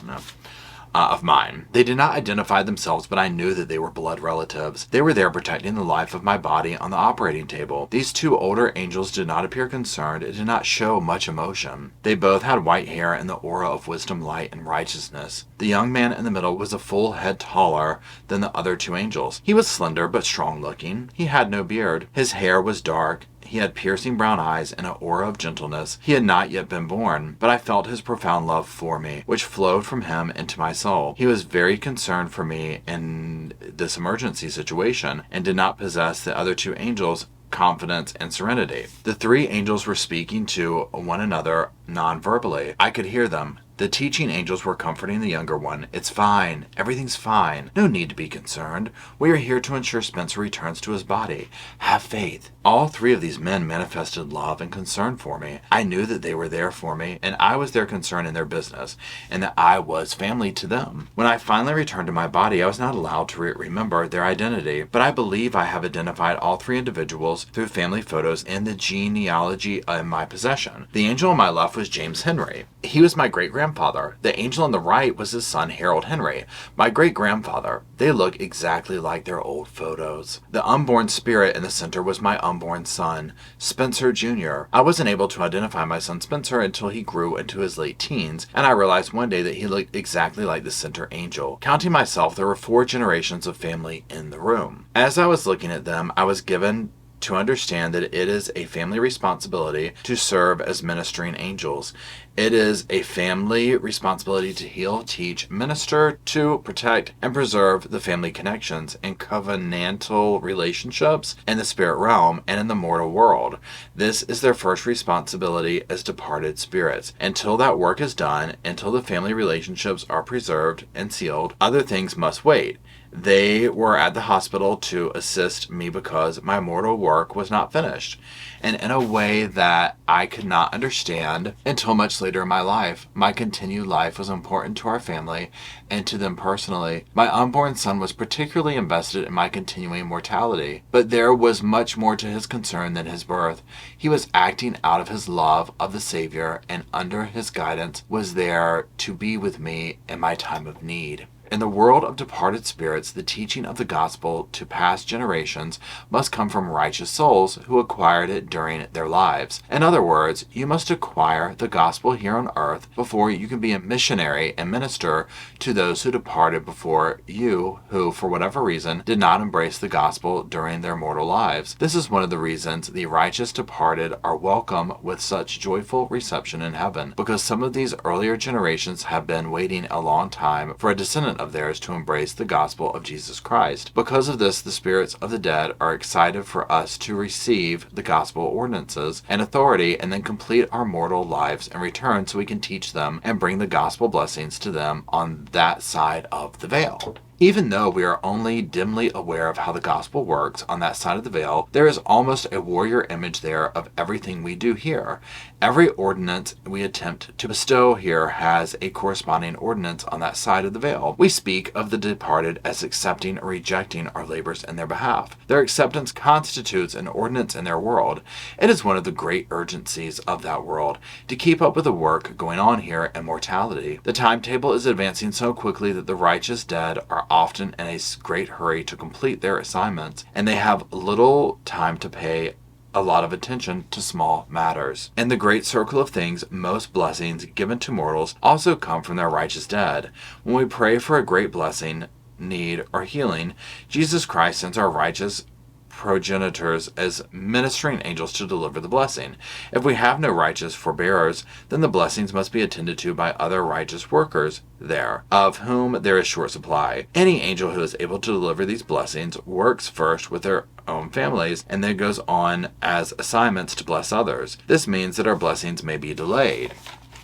[SPEAKER 1] No. Of mine. They did not identify themselves, but I knew that they were blood relatives. They were there protecting the life of my body on the operating table. These 2 older angels did not appear concerned and did not show much emotion. They both had white hair and the aura of wisdom, light, and righteousness. The young man in the middle was a full head taller than the other 2 angels. He was slender but strong looking. He had no beard. His hair was dark. He had piercing brown eyes and an aura of gentleness. He had not yet been born, but I felt his profound love for me, which flowed from him into my soul. He was very concerned for me in this emergency situation and did not possess the other 2 angels' confidence and serenity. The 3 angels were speaking to one another non-verbally. I could hear them. The teaching angels were comforting the younger one. It's fine. Everything's fine. No need to be concerned. We are here to ensure Spencer returns to his body. Have faith. All three of these men manifested love and concern for me. I knew that they were there for me, and I was their concern in their business, and that I was family to them. When I finally returned to my body, I was not allowed to remember their identity, but I believe I have identified all three individuals through family photos in the genealogy in my possession. The angel on my left was James Henry. He was my great-grandfather. The angel on the right was his son Harold Henry, my great-grandfather. They look exactly like their old photos. The unborn spirit in the center was my unborn son, Spencer Jr. I wasn't able to identify my son Spencer until he grew into his late teens, and I realized one day that he looked exactly like the center angel. Counting myself, there were 4 generations of family in the room. As I was looking at them, I was given to understand that it is a family responsibility to serve as ministering angels. It is a family responsibility to heal, teach, minister, to protect, and preserve the family connections and covenantal relationships in the spirit realm and in the mortal world. This is their first responsibility as departed spirits. Until that work is done, until the family relationships are preserved and sealed, other things must wait. They were at the hospital to assist me because my mortal work was not finished, and in a way that I could not understand until much later in my life. My continued life was important to our family and to them personally. My unborn son was particularly invested in my continuing mortality, but there was much more to his concern than his birth. He was acting out of his love of the Savior, and under his guidance was there to be with me in my time of need. In the world of departed spirits, the teaching of the gospel to past generations must come from righteous souls who acquired it during their lives. In other words, you must acquire the gospel here on earth before you can be a missionary and minister to those who departed before you, who, for whatever reason, did not embrace the gospel during their mortal lives. This is one of the reasons the righteous departed are welcome with such joyful reception in heaven, because some of these earlier generations have been waiting a long time for a descendant of theirs to embrace the gospel of Jesus Christ. Because of this, the spirits of the dead are excited for us to receive the gospel ordinances and authority and then complete our mortal lives in return so we can teach them and bring the gospel blessings to them on that side of the veil. Even though we are only dimly aware of how the gospel works on that side of the veil, there is almost a warrior image there of everything we do here. Every ordinance we attempt to bestow here has a corresponding ordinance on that side of the veil. We speak of the departed as accepting or rejecting our labors in their behalf. Their acceptance constitutes an ordinance in their world. It is one of the great urgencies of that world to keep up with the work going on here in mortality. The timetable is advancing so quickly that the righteous dead are often in a great hurry to complete their assignments, and they have little time to pay a lot of attention to small matters. In the great circle of things, most blessings given to mortals also come from their righteous dead. When we pray for a great blessing, need, or healing, Jesus Christ sends our righteous progenitors as ministering angels to deliver the blessing. If we have no righteous forbearers, then the blessings must be attended to by other righteous workers there, of whom there is short supply. Any angel who is able to deliver these blessings works first with their own families and then goes on as assignments to bless others. This means that our blessings may be delayed.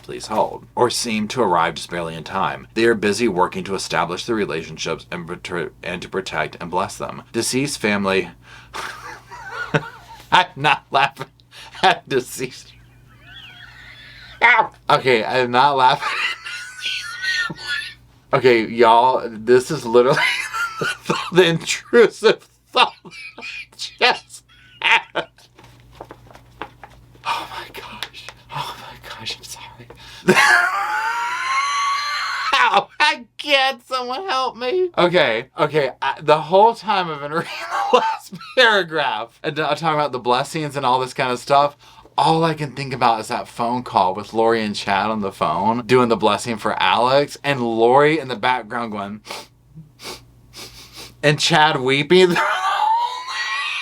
[SPEAKER 1] Please hold, or seem to arrive just barely in time. They are busy working to establish the relationships and to protect and bless them. Deceased family. I'm not laughing at deceased. Okay, I'm not laughing. Okay, y'all, this is literally the intrusive thought I just had. Oh my gosh, I'm sorry. Ow, I can't. Someone help me. Okay. The whole time I've been reading the last paragraph and talking about the blessings and all this kind of stuff, all I can think about is that phone call with Lori and Chad on the phone doing the blessing for Alex, and Lori in the background going, and Chad weeping.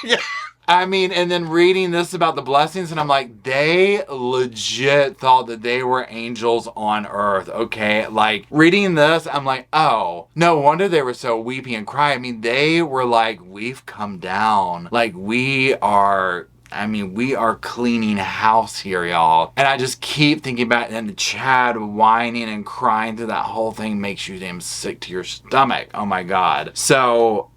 [SPEAKER 1] Yeah. I mean, and then reading this about the blessings, and I'm like, they legit thought that they were angels on earth, okay? Like, reading this, I'm like, oh, no wonder they were so weepy and cry. I mean, they were like, we've come down. Like, we are cleaning house here, y'all. And I just keep thinking back, and Chad whining and crying through that whole thing makes you damn sick to your stomach. Oh my God. So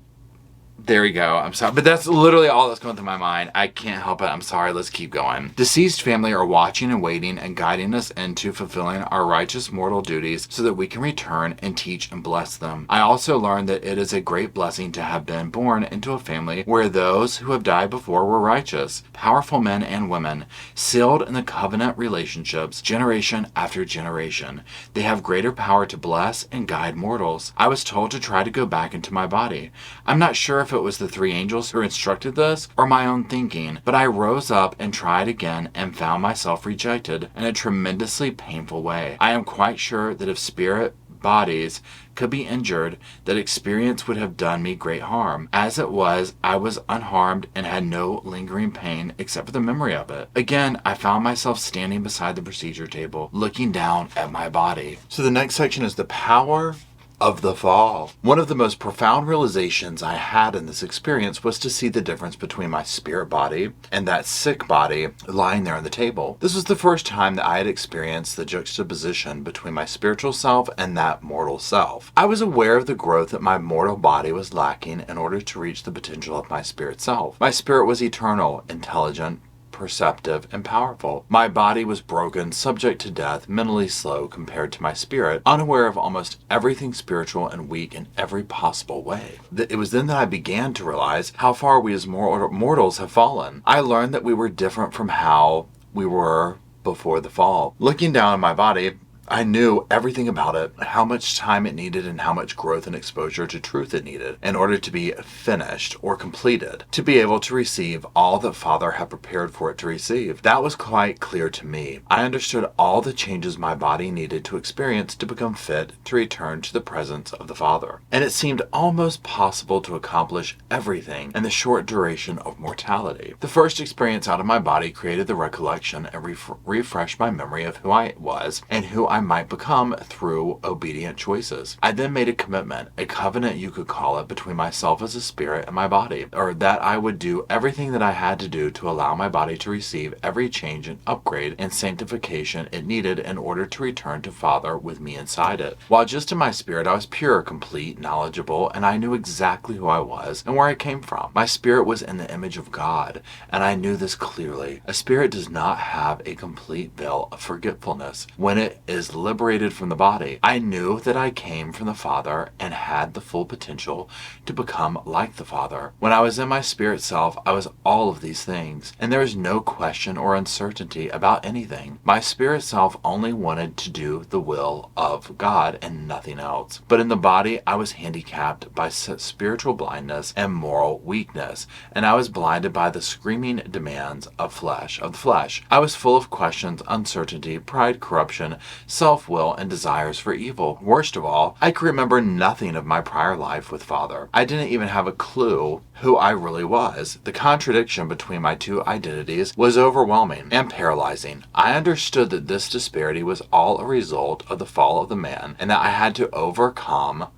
[SPEAKER 1] There we go. I'm sorry. But that's literally all that's going through my mind. I can't help it. I'm sorry. Let's keep going. Deceased family are watching and waiting and guiding us into fulfilling our righteous mortal duties so that we can return and teach and bless them. I also learned that it is a great blessing to have been born into a family where those who have died before were righteous, powerful men and women, sealed in the covenant relationships generation after generation. They have greater power to bless and guide mortals. I was told to try to go back into my body. I'm not sure if it was the three angels who instructed this or my own thinking, but I rose up and tried again and found myself rejected in a tremendously painful way. I am quite sure that if spirit bodies could be injured, that experience would have done me great harm. As it was, I was unharmed and had no lingering pain except for the memory of it. Again, I found myself standing beside the procedure table, looking down at my body. So the next section is the power of the fall. One of the most profound realizations I had in this experience was to see the difference between my spirit body and that sick body lying there on the table. This was the first time that I had experienced the juxtaposition between my spiritual self and that mortal self. I was aware of the growth that my mortal body was lacking in order to reach the potential of my spirit self. My spirit was eternal, intelligent, perceptive, and powerful. My body was broken, subject to death, mentally slow compared to my spirit, unaware of almost everything spiritual and weak in every possible way. It was then that I began to realize how far we as mortals have fallen. I learned that we were different from how we were before the fall. Looking down on my body, I knew everything about it, how much time it needed and how much growth and exposure to truth it needed in order to be finished or completed, to be able to receive all that Father had prepared for it to receive. That was quite clear to me. I understood all the changes my body needed to experience to become fit to return to the presence of the Father. And it seemed almost possible to accomplish everything in the short duration of mortality. The first experience out of my body created the recollection and refreshed my memory of who I was and who I might become through obedient choices. I then made a commitment, a covenant you could call it, between myself as a spirit and my body, or that I would do everything that I had to do to allow my body to receive every change and upgrade and sanctification it needed in order to return to Father with me inside it. While just in my spirit I was pure, complete, knowledgeable, and I knew exactly who I was and where I came from. My spirit was in the image of God, and I knew this clearly. A spirit does not have a complete veil of forgetfulness when it is liberated from the body. I knew that I came from the Father and had the full potential to become like the Father. When I was in my spirit self, I was all of these things, and there was no question or uncertainty about anything. My spirit self only wanted to do the will of God and nothing else. But in the body, I was handicapped by spiritual blindness and moral weakness, and I was blinded by the screaming demands of the flesh. I was full of questions, uncertainty, pride, corruption, self-will, and desires for evil. Worst of all, I could remember nothing of my prior life with Father. I didn't even have a clue who I really was. The contradiction between my two identities was overwhelming and paralyzing. I understood that this disparity was all a result of the fall of the man, and that I had to overcome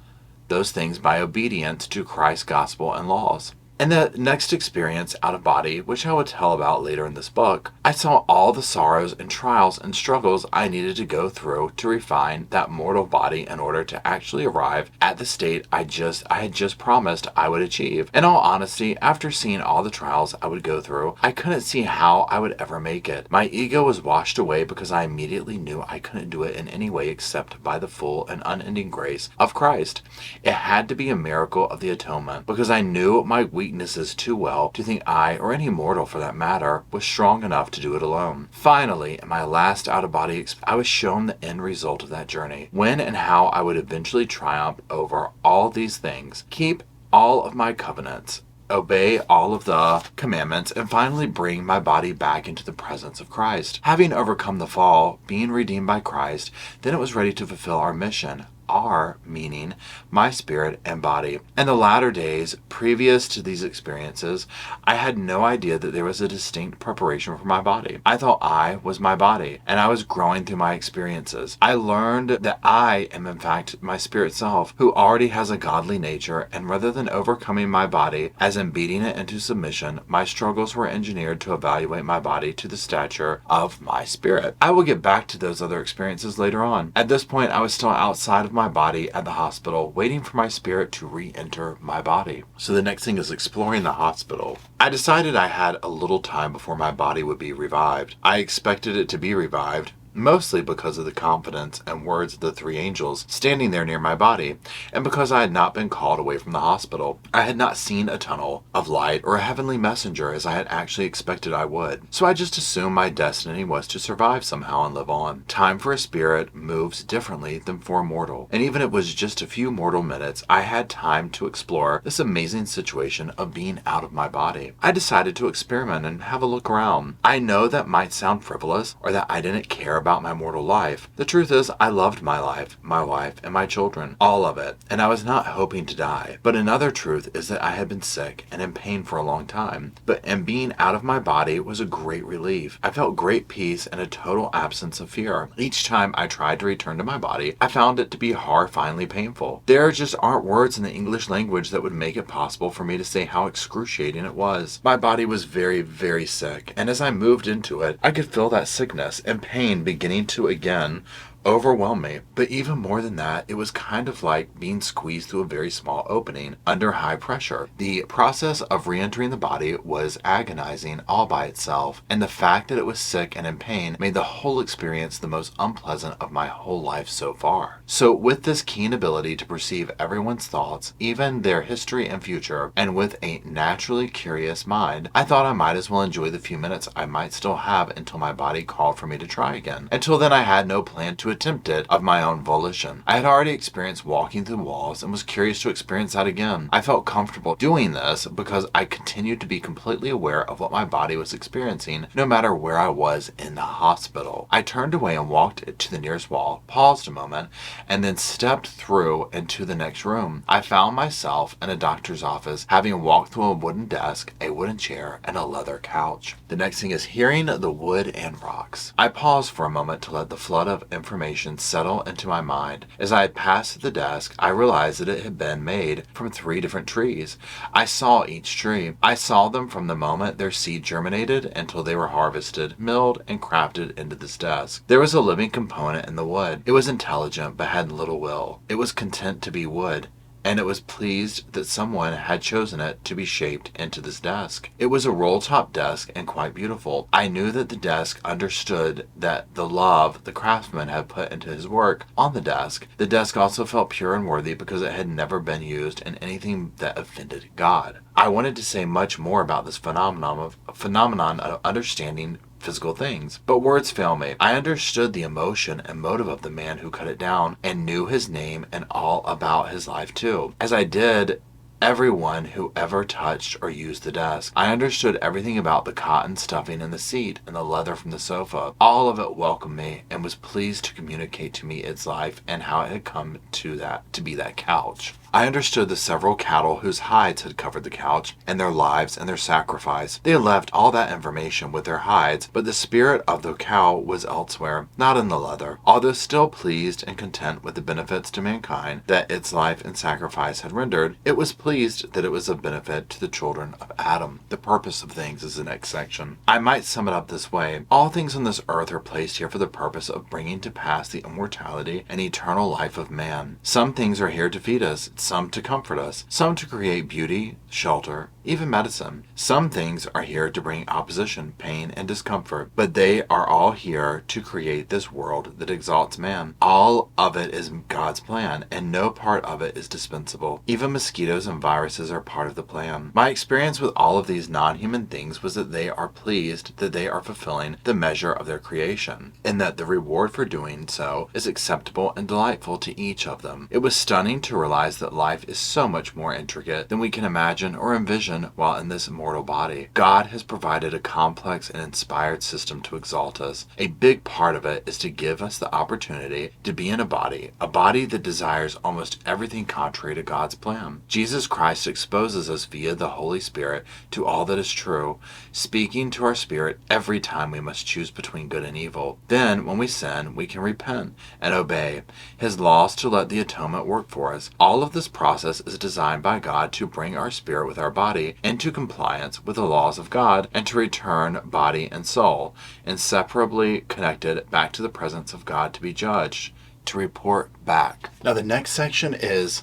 [SPEAKER 1] those things by obedience to Christ's gospel and laws. In the next experience out of body, which I will tell about later in this book, I saw all the sorrows and trials and struggles I needed to go through to refine that mortal body in order to actually arrive at the state I had just promised I would achieve. In all honesty, after seeing all the trials I would go through, I couldn't see how I would ever make it. My ego was washed away because I immediately knew I couldn't do it in any way except by the full and unending grace of Christ. It had to be a miracle of the atonement, because I knew my weaknesses too well to think I, or any mortal for that matter, was strong enough to do it alone. Finally, in my last out-of-body experience, I was shown the end result of that journey, when and how I would eventually triumph over all these things, keep all of my covenants, obey all of the commandments, and finally bring my body back into the presence of Christ. Having overcome the fall, being redeemed by Christ, then it was ready to fulfill our mission. Our meaning my spirit and body. In the latter days, previous to these experiences, I had no idea that there was a distinct preparation for my body. I thought I was my body, and I was growing through my experiences. I learned that I am in fact my spirit self, who already has a godly nature, and rather than overcoming my body, as in beating it into submission, my struggles were engineered to evaluate my body to the stature of my spirit. I will get back to those other experiences later on. At this point, I was still outside of my body at the hospital, waiting for my spirit to re-enter my body. So the next thing is exploring the hospital. I decided I had a little time before my body would be revived. I expected it to be revived, mostly because of the confidence and words of the three angels standing there near my body, and because I had not been called away from the hospital. I had not seen a tunnel of light or a heavenly messenger as I had actually expected I would, so I just assumed my destiny was to survive somehow and live on. Time for a spirit moves differently than for a mortal, and even if it was just a few mortal minutes, I had time to explore this amazing situation of being out of my body. I decided to experiment and have a look around. I know that might sound frivolous, or that I didn't care about my mortal life. The truth is, I loved my life, my wife, and my children, all of it, and I was not hoping to die. But another truth is that I had been sick and in pain for a long time, and being out of my body was a great relief. I felt great peace and a total absence of fear. Each time I tried to return to my body, I found it to be horrifyingly painful. There just aren't words in the English language that would make it possible for me to say how excruciating it was. My body was very, very sick, and as I moved into it, I could feel that sickness and pain beginning to again overwhelm me. But even more than that, it was kind of like being squeezed through a very small opening under high pressure. The process of re-entering the body was agonizing all by itself, and the fact that it was sick and in pain made the whole experience the most unpleasant of my whole life so far. So with this keen ability to perceive everyone's thoughts, even their history and future, and with a naturally curious mind, I thought I might as well enjoy the few minutes I might still have until my body called for me to try again. Until then, I had no plan to attempt it of my own volition. I had already experienced walking through walls and was curious to experience that again. I felt comfortable doing this because I continued to be completely aware of what my body was experiencing, no matter where I was in the hospital. I turned away and walked to the nearest wall, paused a moment, and then stepped through into the next room. I found myself in a doctor's office, having walked through a wooden desk, a wooden chair, and a leather couch. The next thing is hearing the wood and rocks. I paused for a moment to let the flood of information settle into my mind. As I had passed the desk, I realized that it had been made from 3 different trees. I saw each tree. I saw them from the moment their seed germinated until they were harvested, milled, and crafted into this desk. There was a living component in the wood. It was intelligent but had little will. It was content to be wood, and it was pleased that someone had chosen it to be shaped into this desk. It was a roll-top desk and quite beautiful. I knew that the desk understood that the love the craftsman had put into his work on the desk. The desk also felt pure and worthy because it had never been used in anything that offended God. I wanted to say much more about this phenomenon of understanding physical things, but words fail me. I understood the emotion and motive of the man who cut it down and knew his name and all about his life too, as I did everyone who ever touched or used the desk. I understood everything about the cotton stuffing in the seat and the leather from the sofa. All of it welcomed me and was pleased to communicate to me its life and how it had come to be that couch. I understood the several cattle whose hides had covered the couch, and their lives and their sacrifice. They had left all that information with their hides, but the spirit of the cow was elsewhere, not in the leather. Although still pleased and content with the benefits to mankind that its life and sacrifice had rendered, it was pleased that it was of benefit to the children of Adam. The purpose of things is the next section. I might sum it up this way. All things on this earth are placed here for the purpose of bringing to pass the immortality and eternal life of man. Some things are here to feed us, some to comfort us, some to create beauty, shelter, even medicine. Some things are here to bring opposition, pain, and discomfort, but they are all here to create this world that exalts man. All of it is God's plan, and no part of it is dispensable. Even mosquitoes and viruses are part of the plan. My experience with all of these non-human things was that they are pleased that they are fulfilling the measure of their creation, and that the reward for doing so is acceptable and delightful to each of them. It was stunning to realize that life is so much more intricate than we can imagine or envision while in this mortal body. God has provided a complex and inspired system to exalt us. A big part of it is to give us the opportunity to be in a body that desires almost everything contrary to God's plan. Jesus Christ exposes us via the Holy Spirit to all that is true, speaking to our spirit every time we must choose between good and evil. Then, when we sin, we can repent and obey His laws to let the atonement work for us. All of this process is designed by God to bring our spirit with our body into compliance with the laws of God and to return body and soul, inseparably connected back to the presence of God to be judged, to report back. Now the next section is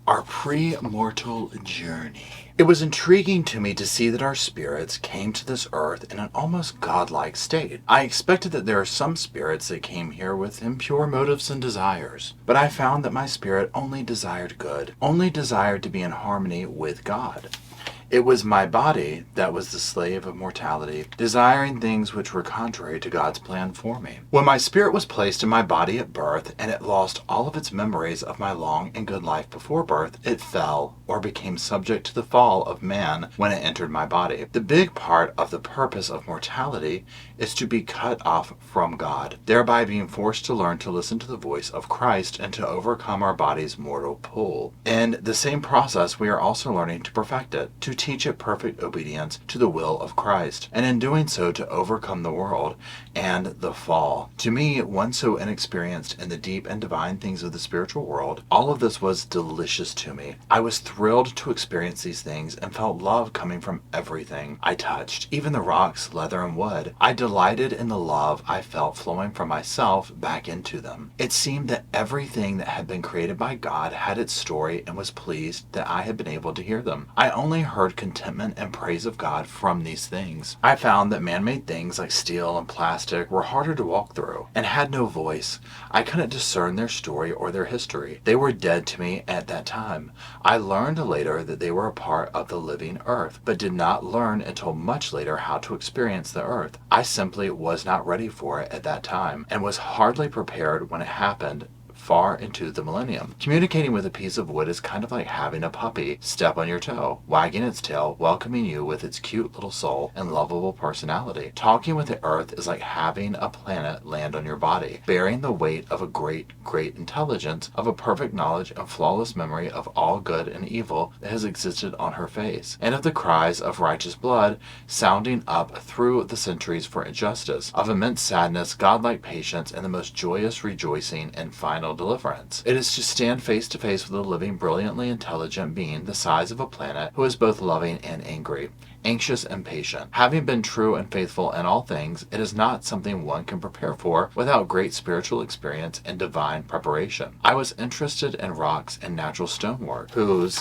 [SPEAKER 1] our premortal journey. It was intriguing to me to see that our spirits came to this earth in an almost godlike state. I expected that there are some spirits that came here with impure motives and desires, but I found that my spirit only desired good, only desired to be in harmony with God. It was my body that was the slave of mortality, desiring things which were contrary to God's plan for me. When my spirit was placed in my body at birth, and it lost all of its memories of my long and good life before birth, it fell, or became subject to the fall of man when it entered my body. The big part of the purpose of mortality is to be cut off from God, thereby being forced to learn to listen to the voice of Christ and to overcome our body's mortal pull. In the same process, we are also learning to perfect it, to teach it perfect obedience to the will of Christ, and in doing so to overcome the world and the fall. To me, one so inexperienced in the deep and divine things of the spiritual world, all of this was delicious to me. I was thrilled to experience these things and felt love coming from everything I touched, even the rocks, leather, and wood. I delighted in the love I felt flowing from myself back into them. It seemed that everything that had been created by God had its story and was pleased that I had been able to hear them. I only heard contentment and praise of God from these things. I found that man-made things like steel and plastic were harder to walk through and had no voice. I couldn't discern their story or their history. They were dead to me at that time. I learned later that they were a part of the living earth, but did not learn until much later how to experience the earth. I simply was not ready for it at that time and was hardly prepared when it happened far into the millennium. Communicating with a piece of wood is kind of like having a puppy step on your toe, wagging its tail, welcoming you with its cute little soul and lovable personality. Talking with the earth is like having a planet land on your body, bearing the weight of a great intelligence, of a perfect knowledge and flawless memory of all good and evil that has existed on her face, and of the cries of righteous blood sounding up through the centuries for injustice, of immense sadness, godlike patience, and the most joyous rejoicing and final deliverance. It is to stand face to face with a living, brilliantly intelligent being the size of a planet who is both loving and angry, anxious and patient. Having been true and faithful in all things, it is not something one can prepare for without great spiritual experience and divine preparation. I was interested in rocks and natural stonework, whose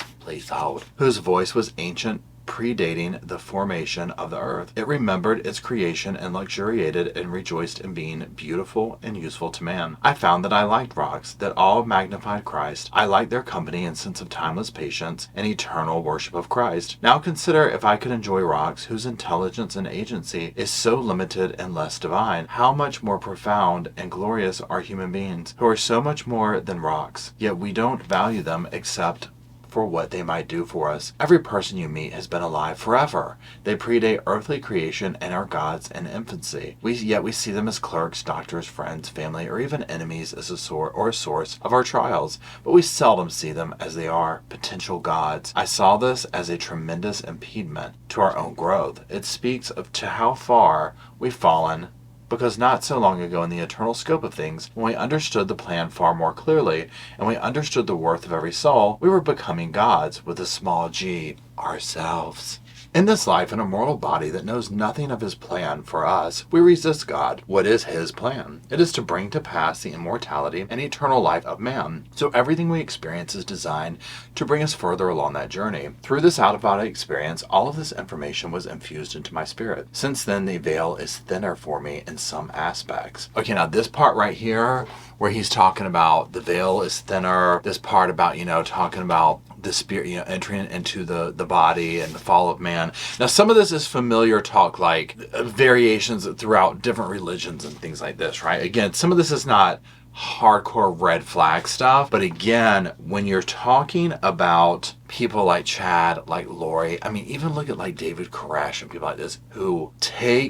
[SPEAKER 1] voice was ancient, predating the formation of the earth. It remembered its creation and luxuriated and rejoiced in being beautiful and useful to man. I found that I liked rocks, that all magnified Christ. I liked their company and sense of timeless patience and eternal worship of Christ. Now consider if I could enjoy rocks whose intelligence and agency is so limited and less divine, how much more profound and glorious are human beings, who are so much more than rocks, yet we don't value them except for what they might do for us. Every person you meet has been alive forever. They predate earthly creation and are gods in infancy. Yet we see them as clerks, doctors, friends, family, or even enemies as a source of our trials, but we seldom see them as they are, potential gods. I saw this as a tremendous impediment to our own growth. It speaks to how far we've fallen, because not so long ago in the eternal scope of things, when we understood the plan far more clearly, and we understood the worth of every soul, we were becoming gods with a small g, ourselves. In this life, in a mortal body that knows nothing of his plan for us, we resist God. What is his plan? It is to bring to pass the immortality and eternal life of man. So everything we experience is designed to bring us further along that journey. Through this out-of-body experience, all of this information was infused into my spirit. Since then, the veil is thinner for me in some aspects. Okay, now this part right here, where he's talking about the veil is thinner, this part about, talking about the spirit, entering into the body and the fall of man. Now, some of this is familiar talk, like variations throughout different religions and things like this, right? Again, some of this is not hardcore red flag stuff, but again, when you're talking about people like Chad, like Lori, even look at like David Koresh and people like this who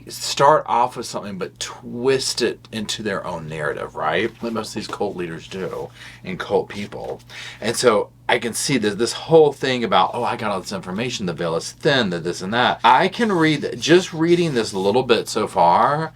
[SPEAKER 1] start off with something but twist it into their own narrative, right? Like most of these cult leaders do, and cult people. And so I can see this whole thing about, I got all this information, the veil is thin, this and that. I can read, just reading this little bit so far,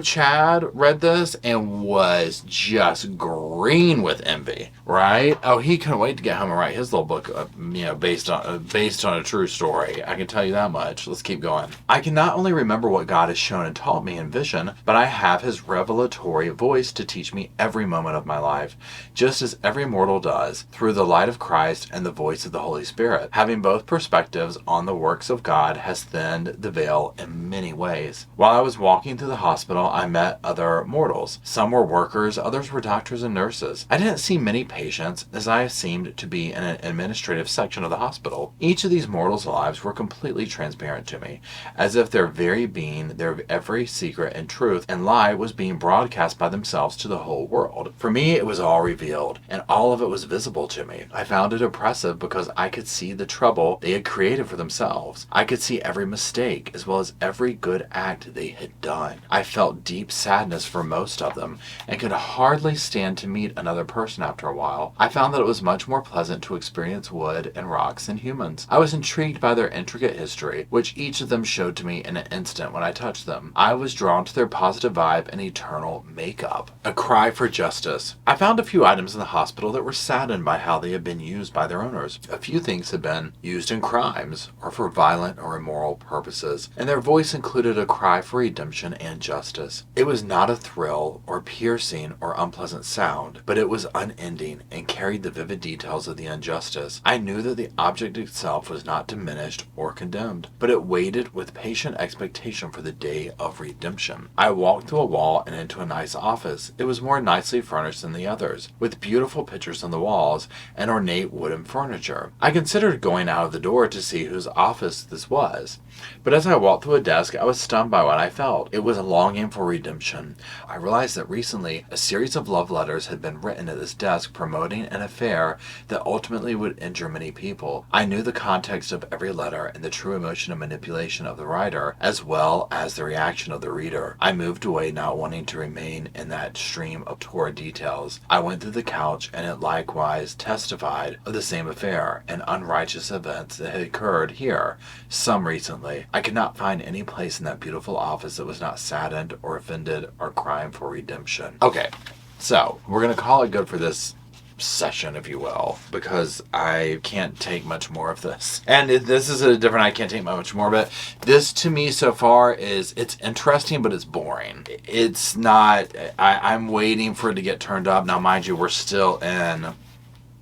[SPEAKER 1] Chad read this and was just green with envy, right? He couldn't wait to get home and write his little book, based on a true story. I can tell you that much. Let's keep going. I can not only remember what God has shown and taught me in vision, but I have his revelatory voice to teach me every moment of my life, just as every mortal does, through the light of Christ and the voice of the Holy Spirit. Having both perspectives on the works of God has thinned the veil in many ways. While I was walking through the hospital, I met other mortals. Some were workers, others were doctors and nurses. I didn't see many patients, as I seemed to be in an administrative section of the hospital. Each of these mortals' lives were completely transparent to me, as if their very being, their every secret and truth and lie was being broadcast by themselves to the whole world. For me, it was all revealed, and all of it was visible to me. I found it oppressive because I could see the trouble they had created for themselves. I could see every mistake, as well as every good act they had done. I felt deep sadness for most of them, and could hardly stand to meet another person after a while. I found that it was much more pleasant to experience wood and rocks than humans. I was intrigued by their intricate history, which each of them showed to me in an instant when I touched them. I was drawn to their positive vibe and eternal makeup. A cry for justice. I found a few items in the hospital that were saddened by how they had been used by their owners. A few things had been used in crimes or for violent or immoral purposes, and their voice included a cry for redemption and justice. It was not a thrill or piercing or unpleasant sound, but it was unending and carried the vivid details of the injustice. I knew that the object itself was not diminished or condemned, but it waited with patient expectation for the day of redemption. I walked through a wall and into a nice office. It was more nicely furnished than the others, with beautiful pictures on the walls and ornate wooden furniture. I considered going out of the door to see whose office this was, but as I walked through a desk, I was stunned by what I felt. It was a longing for redemption. I realized that recently a series of love letters had been written at this desk promoting an affair that ultimately would injure many people. I knew the context of every letter and the true emotion and manipulation of the writer, as well as the reaction of the reader. I moved away, not wanting to remain in that stream of torrid details. I went through the couch, and it likewise testified of the same affair and unrighteous events that had occurred here, some recently. I could not find any place in that beautiful office that was not saddened or offended or crying for redemption. Okay, so we're going to call it good for this session, if you will, because I can't take much more of this. And this is a different, I can't take much more, but this to me so far it's interesting, but it's boring. It's not, I'm waiting for it to get turned up. Now, mind you, we're still in,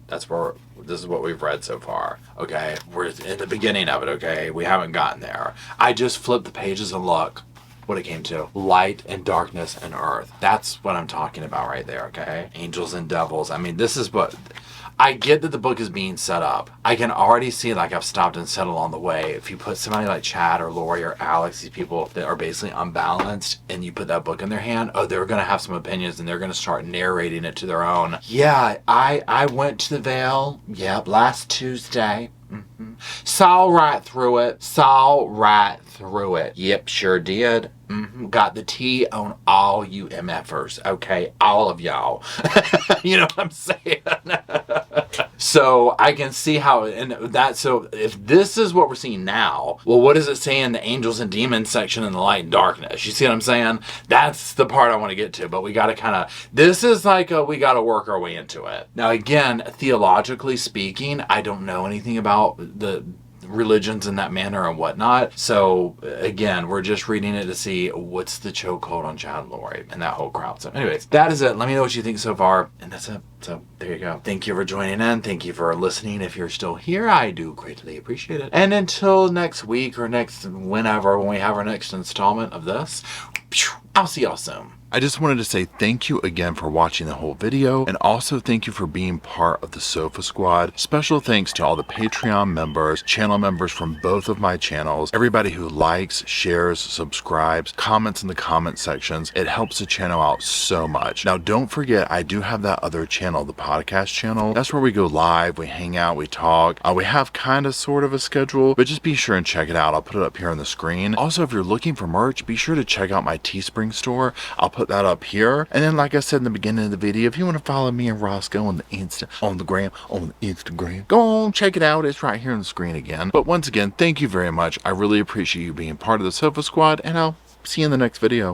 [SPEAKER 1] this is what we've read so far, okay? We're in the beginning of it, okay? We haven't gotten there. I just flipped the pages and look what it came to. Light and darkness and earth. That's what I'm talking about right there, okay? Angels and devils. I mean, this is what... I get that the book is being set up. I can already see, like I've stopped and said along the way, if you put somebody like Chad or Lori or Alex, these people that are basically unbalanced, and you put that book in their hand, oh, they're going to have some opinions and they're going to start narrating it to their own. Yeah, I went to the Vale, yep, last Tuesday. Mm-hmm. Saw right through it. Yep, sure did. Mm-hmm. Got the tea on all you MFers, okay? All of y'all. You know what I'm saying? So I can see how, and that, so if this is what we're seeing now, well, what does it say in the angels and demons section in the light and darkness? You see what I'm saying? That's the part I want to get to, but we got to kind of, this is like we got to work our way into it. Now, again, theologically speaking, I don't know anything about the religions in that manner and whatnot. So again, we're just reading it to see what's the chokehold on Chad and Lori and that whole crowd. So anyways, that is it. Let me know what you think so far. And that's it. So there you go. Thank you for joining in. Thank you for listening. If you're still here, I do greatly appreciate it. And until next week or next whenever, when we have our next installment of this, I'll see y'all soon. I just wanted to say thank you again for watching the whole video, and also thank you for being part of the Sofa Squad. Special thanks to all the Patreon members, channel members from both of my channels, everybody who likes, shares, subscribes, comments in the comment sections. It helps the channel out so much. Now, don't forget, I do have that other channel, the podcast channel. That's where we go live, we hang out, we talk. We have kind of sort of a schedule, but just be sure and check it out. I'll put it up here on the screen. Also, if you're looking for merch, be sure to check out my Teespring store. I'll put that up here. And then, like I said in the beginning of the video, if you want to follow me and Roscoe on the Instagram, go on, check it out. It's right here on the screen again. But once again, thank you very much. I really appreciate you being part of the Sofa Squad, and I'll see you in the next video.